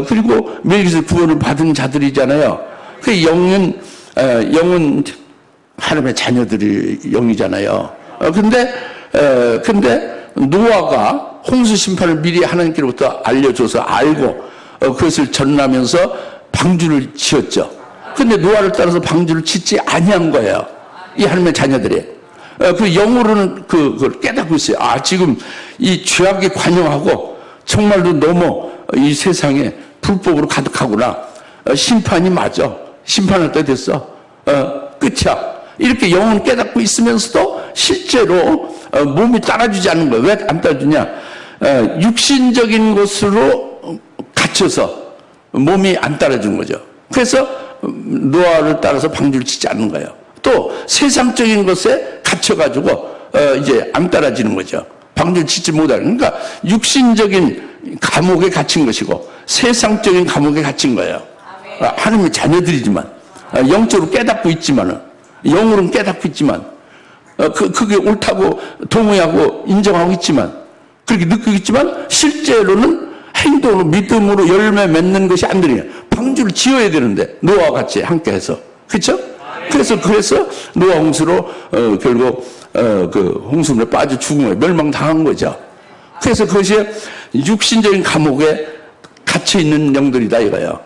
그리고 멜기세덱 구원을 받은 자들이잖아요. 그 영은 하나님의 자녀들의 영이잖아요. 근데 노아가 홍수 심판을 미리 하나님께로부터 알려줘서 알고 그것을 전하면서 방주를 지었죠. 근데 노아를 따라서 방주를 짓지 아니한 거예요. 이 하나님의 자녀들이. 그 영으로는 그걸 깨닫고 있어요. 아, 지금 이 죄악에 관여하고 정말로 너무 이 세상에 불법으로 가득하구나. 심판이 맞아. 심판할 때 됐어. 끝이야. 이렇게 영은 깨닫고 있으면서도 실제로 몸이 따라주지 않는 거예요. 왜 안 따라주냐? 육신적인 것으로 갇혀서 몸이 안 따라주는 거죠. 그래서 노아를 따라서 방주를 짓지 않는 거예요. 또 세상적인 것에 갇혀가지고 이제 안 따라지는 거죠. 방주를 짓지 못하는. 그러니까 육신적인 감옥에 갇힌 것이고 세상적인 감옥에 갇힌 거예요. 하나님의 자녀들이지만 영적으로 깨닫고 있지만은 영으로는 깨닫고 있지만 그게 옳다고 동의하고 인정하고 있지만 그렇게 느끼고 있지만 실제로는 행동으로 믿음으로 열매 맺는 것이 안 되는 거예요. 방주를 지어야 되는데 노아와 같이 함께 해서 그렇죠? 그래서 노아 홍수로 결국 그 홍수물에 빠져 죽은 거예요. 멸망당한 거죠. 그래서 그것이 육신적인 감옥에 갇혀 있는 영들이다 이거예요.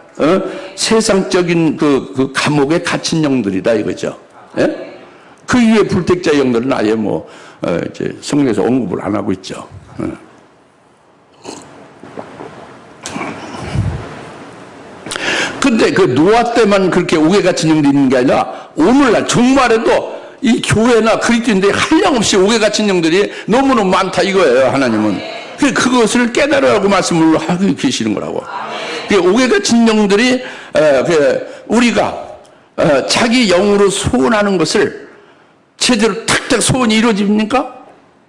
세상적인 그 감옥에 갇힌 영들이다 이거죠. 예? 그 이후에 불택자 영들은 아예 이제 성경에서 언급을 안 하고 있죠. 근데 그 노아 때만 그렇게 옥에 갇힌 영들이 있는 게 아니라 오늘날 정말에도 이 교회나 그리스도인들이 한량없이 옥에 갇힌 영들이 너무너무 많다 이거예요. 하나님은 그것을 깨달으라고 말씀을 하고 계시는 거라고. 옥에 갇힌 영들이 우리가 자기 영으로 소원하는 것을 제대로 탁탁 소원이 이루어집니까?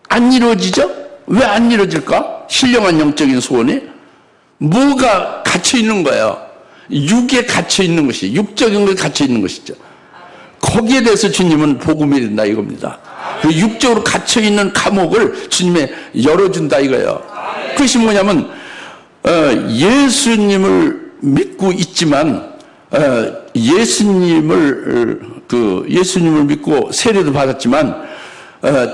안 이루어지죠? 왜 안 이루어질까? 신령한 영적인 소원이 뭐가 갇혀 있는 거예요. 육에 갇혀 있는 것이, 육적인 것에 갇혀 있는 것이죠. 거기에 대해서 주님은 복음이 된다 이겁니다. 그 육적으로 갇혀 있는 감옥을 주님이 열어준다 이거예요. 그것이 뭐냐면 예수님을 믿고 있지만 예수님을 믿고 세례도 받았지만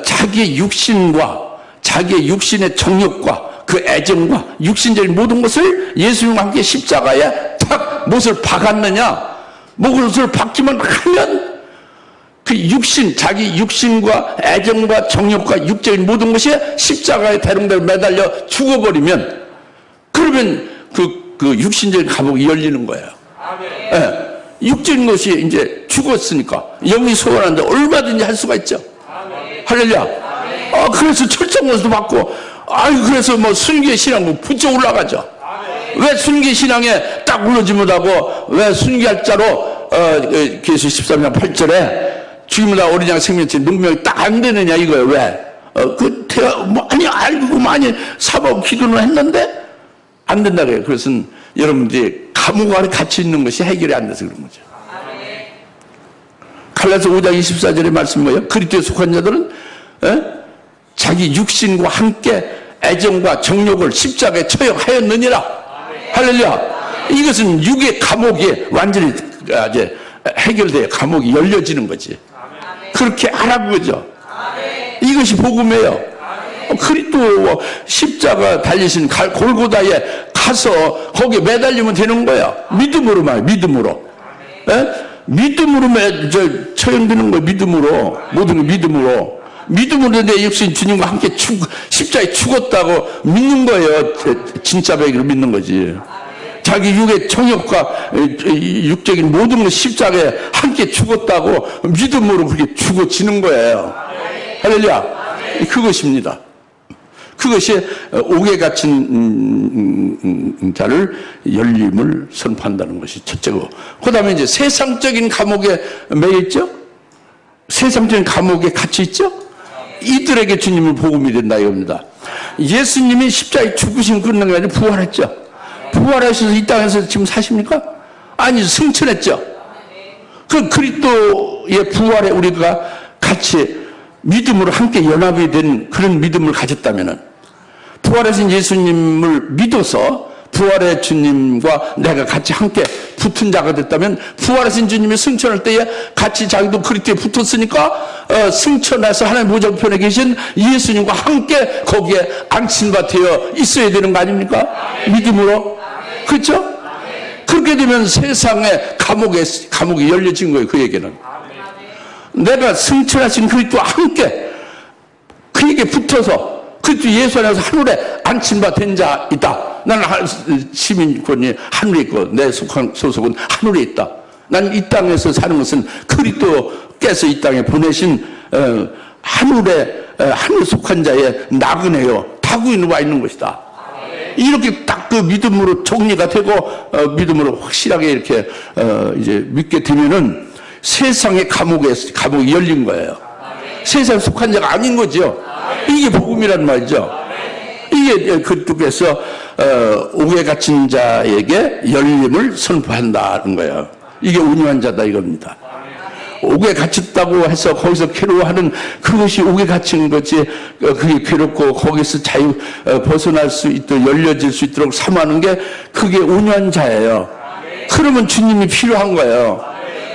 자기의 육신과 자기의 육신의 정욕과 그 애정과 육신적인 모든 것을 예수님과 함께 십자가에 탁 못을 박았느냐? 못을 박기만 하면 그 육신, 자기 육신과 애정과 정욕과 육적인 모든 것이 십자가에 대롱대로 매달려 죽어버리면 그러면 그 육신적인 감옥이 열리는 거예요. 예. 육적인 것이 이제 죽었으니까 영이 소원하는데 얼마든지 할 수가 있죠. 할렐루야. 그래서 철저한 것도 받고, 그래서 순교의 신앙 부쩍 올라가죠. 왜 순교의 신앙에 딱 올라지 못하고, 왜 순교할 자로, 계시 13장 8절에 주님보다 어린 양 생명체 능력이 딱 안 되느냐 이거예요. 왜? 많이 알고 많이 사바고 기도는 했는데 안 된다 그래요. 그것은 여러분들이 감옥 안에 갇혀 있는 것이 해결이 안 돼서 그런 거죠. 갈라디아서 5장 24절의 말씀 뭐예요? 그리스도에 속한 자들은 자기 육신과 함께 애정과 정욕을 십자가에 처형하였느니라. 할렐루야. 이것은 육의 감옥이 완전히 이제 해결돼요. 감옥이 열려지는 거지. 그렇게 하라고 그러죠. 이것이 복음이에요. 그리스도 십자가 달리신 골고다에 가서 거기에 매달리면 되는 거야. 믿음으로만, 믿음으로. 믿음으로 처형되는 거예요. 믿음으로. 모든 게 믿음으로. 믿음으로 내 육신 주님과 함께 십자가에 죽었다고 믿는 거예요. 진짜 배기로 믿는 거지. 자기 육의 정욕과 육적인 모든 것 십자가에 함께 죽었다고 믿음으로 그렇게 죽어지는 거예요. 할렐루야. 그것입니다. 그것이 옥에 갇힌 자를 열림을 선포한다는 것이 첫째고, 그 다음에 이제 세상적인 감옥에 매여있죠? 세상적인 감옥에 갇혀있죠? 이들에게 주님은 복음이 된다 이겁니다. 예수님이 십자가에 죽으신 끝난 게 아니라 부활했죠. 부활하셔서 이 땅에서 지금 사십니까? 아니, 승천했죠. 그 그리스도의 부활에 우리가 같이 믿음으로 함께 연합이 된 그런 믿음을 가졌다면은, 부활하신 예수님을 믿어서 부활의 주님과 내가 같이 함께 붙은 자가 됐다면, 부활하신 주님이 승천할 때에 같이 자기도 그리스도에 붙었으니까 승천해서 하나님 보좌편에 계신 예수님과 함께 거기에 안침바 되어 있어야 되는 거 아닙니까? 믿음으로. 그렇죠? 그렇게 되면 세상의 감옥이 열려진 거예요. 그에게는. 내가 승천하신 그리스도와 함께 그에게 붙어서 그리스도 예수 안에서 하늘에 안침바 된 자이다. 나는 시민권이 하늘에 있고 내 소속은 하늘에 있다. 난 이 땅에서 사는 것은 그리스도께서 이 땅에 보내신 하늘에 속한 자의 나그네요. 타구인으로 와 있는 것이다. 이렇게 딱 그 믿음으로 정리가 되고 믿음으로 확실하게 이렇게 이제 믿게 되면은 세상의 감옥이 열린 거예요. 세상에 속한 자가 아닌 거죠. 이게 복음이란 말이죠. 이게 그리스도께서 옥에 갇힌 자에게 열림을 선포한다는 거예요. 이게 온유한 자다 이겁니다. 옥에 갇혔다고 해서 거기서 괴로워하는 그것이 옥에 갇힌 거지, 그게 괴롭고 거기서 벗어날 수 있도록 열려질 수 있도록 사모하는 게 그게 온유한 자예요. 그러면 주님이 필요한 거예요.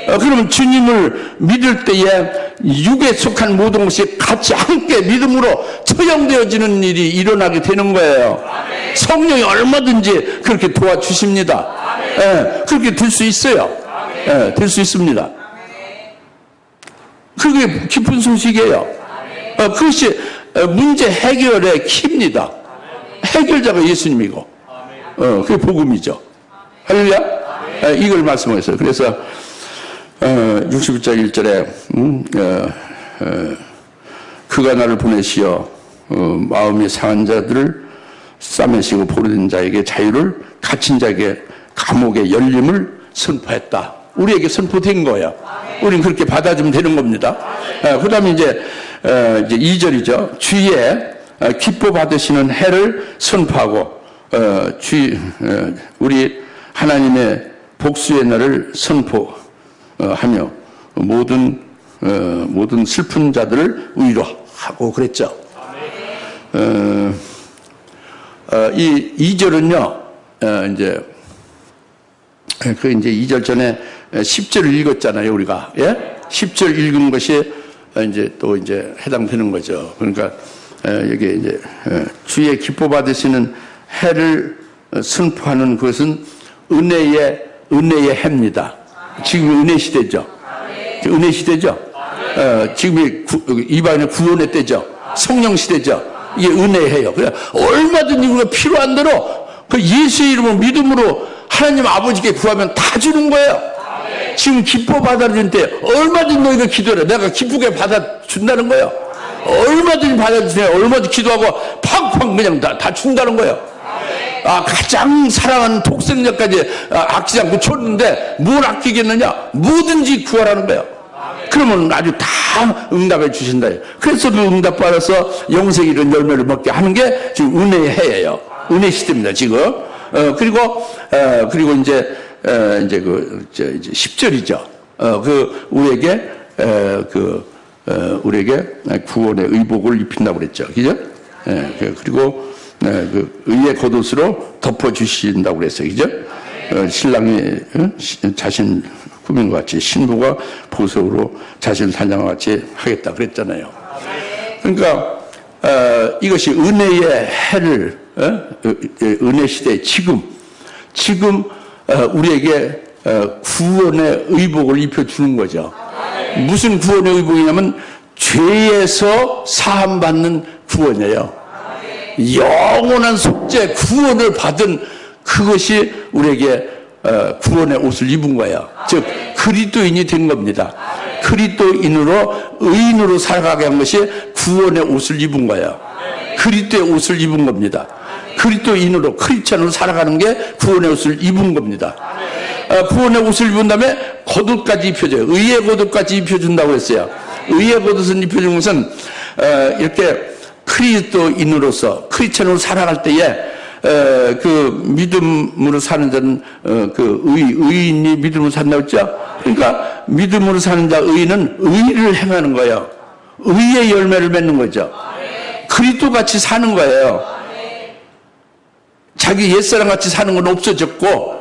그러면 주님을 믿을 때에 육에 속한 모든 것이 같이 함께 믿음으로 처형되어지는 일이 일어나게 되는 거예요. 성령이 얼마든지 그렇게 도와주십니다. 그렇게 될 수 있어요. 될 수 있습니다. 그게 기쁜 소식이에요. 그것이 문제 해결의 키입니다. 해결자가 예수님이고, 그게 복음이죠. 할렐루야. 이걸 말씀하셨어요. 그래서 61장 1절에 그가 나를 보내시어 마음이 상한 자들을 싸매시고 포로된 자에게 자유를, 갇힌 자에게 감옥의 열림을 선포했다. 우리에게 선포된 거예요. 우리는 그렇게 받아주면 되는 겁니다. 그 다음에 이제 2절이죠. 주의 기뻐 받으시는 해를 선포하고, 우리 하나님의 복수의 날을 선포하며 모든 슬픈 자들을 위로하고 그랬죠. 이 2절은요, 이제 2절 전에 10절을 읽었잖아요, 우리가. 예? 10절 읽은 것이 이제 또 이제 해당되는 거죠. 그러니까, 여기 이제, 주의 기뻐 받으시는 해를 선포하는 것은 은혜의 해입니다. 지금 은혜 시대죠. 은혜 시대죠. 지금이 이방인의 구원의 때죠. 성령 시대죠. 이게 은혜해요. 그래 얼마든지 우리가 필요한 대로 그 예수의 이름으로 믿음으로 하나님 아버지께 구하면 다 주는 거예요. 지금 기뻐 받아들일 때 얼마든지 너희가 기도해. 내가 기쁘게 받아준다는 거예요. 얼마든지 받아주세요. 얼마든지 기도하고 팍팍 그냥 다 준다는 거예요. 가장 사랑하는 독생자까지 아끼지 않고 줬는데 뭘 아끼겠느냐? 뭐든지 구하라는 거예요. 그러면 아주 다 응답해 주신다. 그래서 그 응답 받아서 영생 이런 열매를 먹게 하는 게 지금 은혜의 해예요. 은혜 시대입니다, 지금. 그리고 이제 10절이죠. 우리에게 우리에게 구원의 의복을 입힌다고 그랬죠. 그죠? 그리고 그 의의 겉옷으로 덮어주신다고 그랬어요. 그죠? 신랑이 자신 꾸민 것 같이 신부가 보석으로 자신을 단장과 같이 하겠다 그랬잖아요. 그러니까 이것이 은혜의 해를 은혜 시대 지금 우리에게 구원의 의복을 입혀주는 거죠. 무슨 구원의 의복이냐면 죄에서 사함받는 구원이에요. 영원한 속죄 구원을 받은 그것이 우리에게 구원의 옷을 입은 거예요. 즉 그리스도인이 된 겁니다. 그리스도인으로 의인으로 살아가게 한 것이 구원의 옷을 입은 거예요. 그리스도의 옷을 입은 겁니다. 그리스도인으로 크리스찬으로 살아가는 게 구원의 옷을 입은 겁니다. 구원의 옷을 입은 다음에 겉옷까지 입혀줘요. 의의 겉옷까지 입혀준다고 했어요. 의의 겉옷을 입혀주는 것은 이렇게 그리스도인으로서 크리스찬으로 살아갈 때에 그 믿음으로 사는 자는 그 의인이 믿음으로 산다고 했죠. 그러니까 믿음으로 사는 자 의인은 의를 행하는 거예요. 의의 열매를 맺는 거죠. 그리스도 같이 사는 거예요. 자기 옛사람 같이 사는 건 없어졌고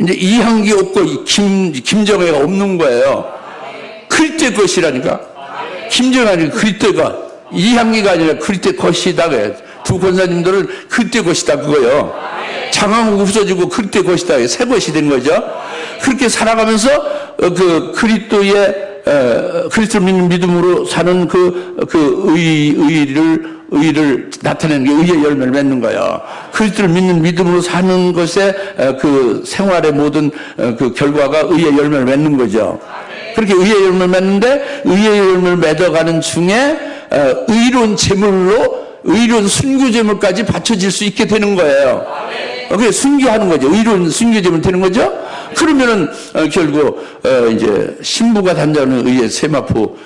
이제 이향기 없고 김정혜가 없는 거예요. 그리스도의 것이라니까. 김정혜가 아니라 그리스도의 것. 이향기가 아니라 그리스도의 것이다. 두 권사님들은 그리스도의 것이다 그거요. 장황하고 없어지고 그리스도의 것이다. 새 것이 된 거죠. 그렇게 살아가면서 그 그리스도를 믿는 믿음으로 사는 의를 나타내는 게 의의 열매를 맺는 거예요. 그리스도를 믿는 믿음으로 사는 것에 그 생활의 모든 그 결과가 의의 열매를 맺는 거죠. 그렇게 의의 열매를 맺는데 의의 열매를 맺어가는 중에 의로운 제물로 의로운 순교 제물까지 바쳐질 수 있게 되는 거예요. 그게 순교하는 거죠. 의로운 순교 제물 되는 거죠. 그러면은 결국 이제 신부가 단장하는 의의 세마포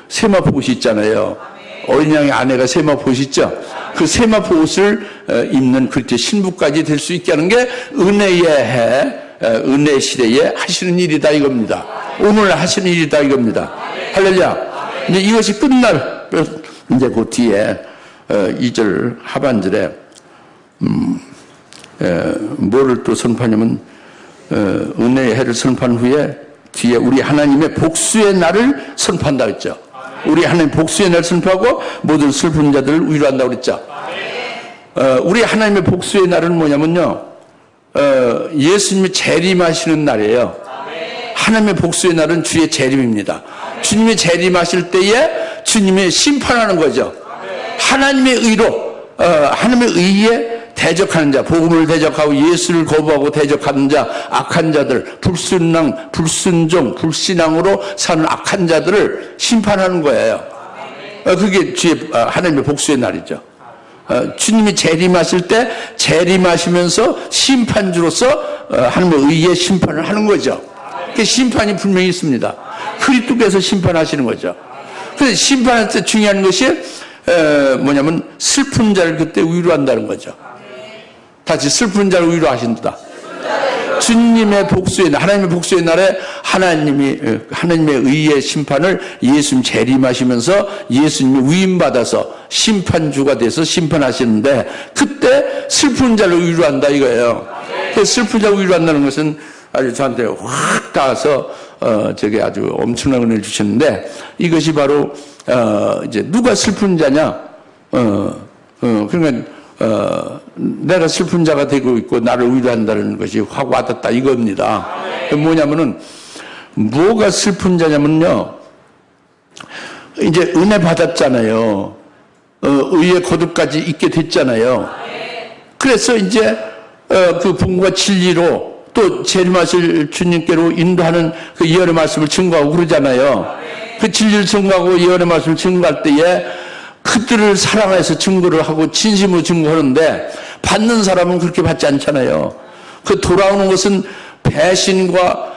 옷이 있잖아요. 어린 양의 아내가 세마포 옷이 있죠. 그 세마포 옷을 입는 그때 신부까지 될 수 있게 하는 게 은혜의 해, 은혜 시대에 하시는 일이다 이겁니다. 오늘 하시는 일이다 이겁니다. 할렐루야. 이제 이것이 끝날 이제 그 뒤에 2절 하반절에 뭐를 또 선포하냐면 은혜의 해를 선포한 후에 뒤에 우리 하나님의 복수의 날을 선포한다 했죠. 우리 하나님 복수의 날을 선포하고 모든 슬픈 자들을 위로한다고 그랬죠. 우리 하나님의 복수의 날은 뭐냐면요, 예수님이 재림하시는 날이에요. 하나님의 복수의 날은 주의 재림입니다. 주님이 재림하실 때에 주님이 심판하는 거죠. 하나님의 의로 하나님의 의에 대적하는 자, 복음을 대적하고 예수를 거부하고 대적하는 자, 악한 자들, 불순랑, 불순종, 불신앙으로 사는 악한 자들을 심판하는 거예요. 그게 주의 하나님의 복수의 날이죠. 주님이 재림하실 때 재림하시면서 심판주로서 하나님의 의의 심판을 하는 거죠. 그 심판이 분명히 있습니다. 그리스도께서 심판하시는 거죠. 그래서 심판할 때 중요한 것이 뭐냐면 슬픈 자를 그때 위로한다는 거죠. 다시 슬픈 자를 위로하신다. 주님의 복수의 날, 하나님의 복수의 날에 하나님의 의의 심판을 예수님 재림하시면서 예수님이 위임받아서 심판주가 돼서 심판하시는데 그때 슬픈 자를 위로한다 이거예요. 그 슬픈 자를 위로한다는 것은 아주 저한테 확 닿아서 저게 아주 엄청난 은혜를 주셨는데 이것이 바로 이제 누가 슬픈 자냐? 그러니까 내가 슬픈 자가 되고 있고 나를 위로한다는 것이 확 와닿다 이겁니다. 뭐냐면은 뭐가 슬픈 자냐면요, 이제 은혜 받았잖아요. 의의 거듭까지 있게 됐잖아요. 그래서 이제 그 복음과 진리로 또 재림하실 주님께로 인도하는 그 예언의 말씀을 증거하고 그러잖아요. 그 진리를 증거하고 예언의 말씀을 증거할 때에 그들을 사랑해서 증거를 하고 진심으로 증거하는데 받는 사람은 그렇게 받지 않잖아요. 그 돌아오는 것은 배신과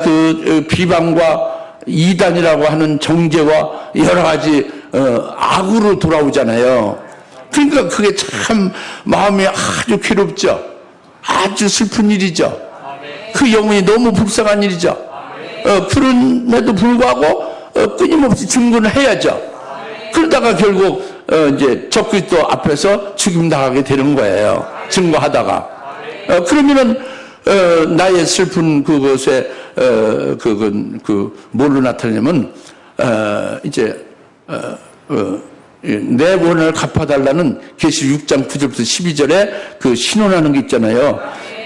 그 비방과 이단이라고 하는 정죄와 여러 가지 악으로 돌아오잖아요. 그러니까 그게 참 마음이 아주 괴롭죠. 아주 슬픈 일이죠. 그 영혼이 너무 불쌍한 일이죠. 그럼에도 불구하고 끊임없이 증거를 해야죠. 그러다가 결국 이제 적그리스도 앞에서 죽임 당하게 되는 거예요. 증거하다가. 그러면은 나의 슬픈 그것에 뭘로 나타내냐면 이제 내 원한을 갚아달라는 계시 6장 9절부터 12절에 그 신원하는 게 있잖아요.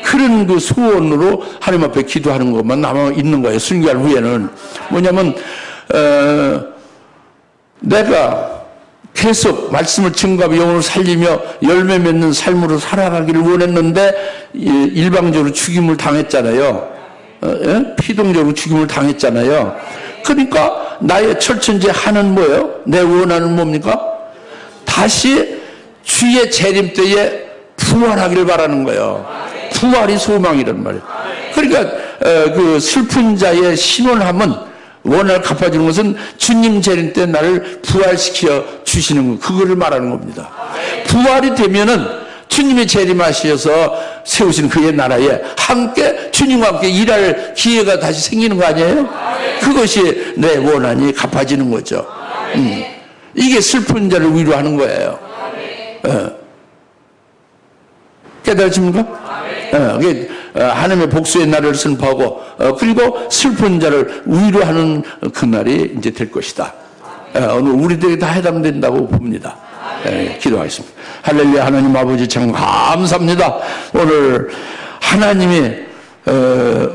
그런 그 소원으로 하나님 앞에 기도하는 것만 남아 있는 거예요. 순교할 후에는 뭐냐면 내가 계속 말씀을 증거하며 영혼을 살리며 열매 맺는 삶으로 살아가기를 원했는데 일방적으로 죽임을 당했잖아요. 피동적으로 죽임을 당했잖아요. 그러니까 나의 철천지 하는 뭐예요? 내 원하는 뭡니까? 다시 주의 재림 때에 부활하기를 바라는 거예요. 부활이 소망이란 말이에요. 그러니까 그 슬픈 자의 신원함은 원한을 갚아주는 것은 주님 재림 때 나를 부활시켜 주시는 거, 그거를 말하는 겁니다. 부활이 되면은 주님이 재림하셔서 세우신 그의 나라에 함께 주님과 함께 일할 기회가 다시 생기는 거 아니에요? 그것이 내 원한이 갚아지는 거죠. 이게 슬픈 자를 위로하는 거예요. 깨달으십니까? 하나님의 복수의 날을 선포하고 그리고 슬픈 자를 위로하는 그날이 이제 될 것이다. 오늘 우리들에게 다 해당된다고 봅니다. 기도하겠습니다. 할렐루야. 하나님 아버지 참 감사합니다. 오늘 하나님이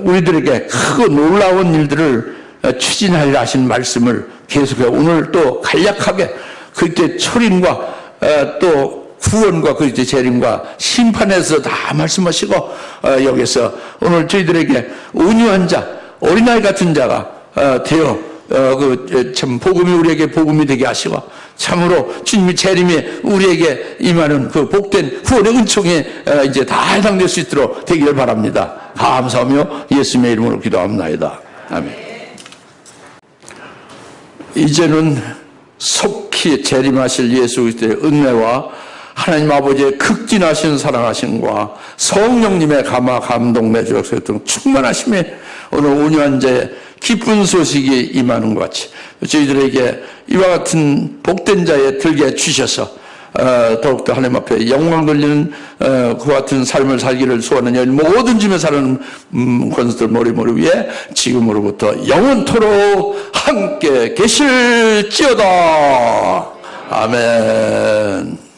우리들에게 크고 놀라운 일들을 추진하리라 하신 말씀을 계속해 오늘 또 간략하게 그때 초림과 또 구원과 그리스도의 재림과 심판에서 다 말씀하시고 여기서 오늘 저희들에게 온유한 자, 어린아이 같은 자가 되어 참 복음이 우리에게 복음이 되게 하시고 참으로 주님의 재림이 우리에게 임하는 그 복된 구원의 은총에 이제 다 해당될 수 있도록 되기를 바랍니다. 감사하며 예수님의 이름으로 기도합니다. 아멘. 이제는 속히 재림하실 예수 그리스도의 은혜와 하나님 아버지의 극진하신 사랑하심과 성령님의 감화 감동 매주 역사 등 충만하심에 오늘 온유한 자의 기쁜 소식이 임하는 것 같이 저희들에게 이와 같은 복된 자에 들게 주셔서 더욱더 하나님 앞에 영광 돌리는 그와 같은 삶을 살기를 소원하는 모든 짐에 사는 권수들 머리머리 위에 지금으로부터 영원토록 함께 계실지어다. 아멘.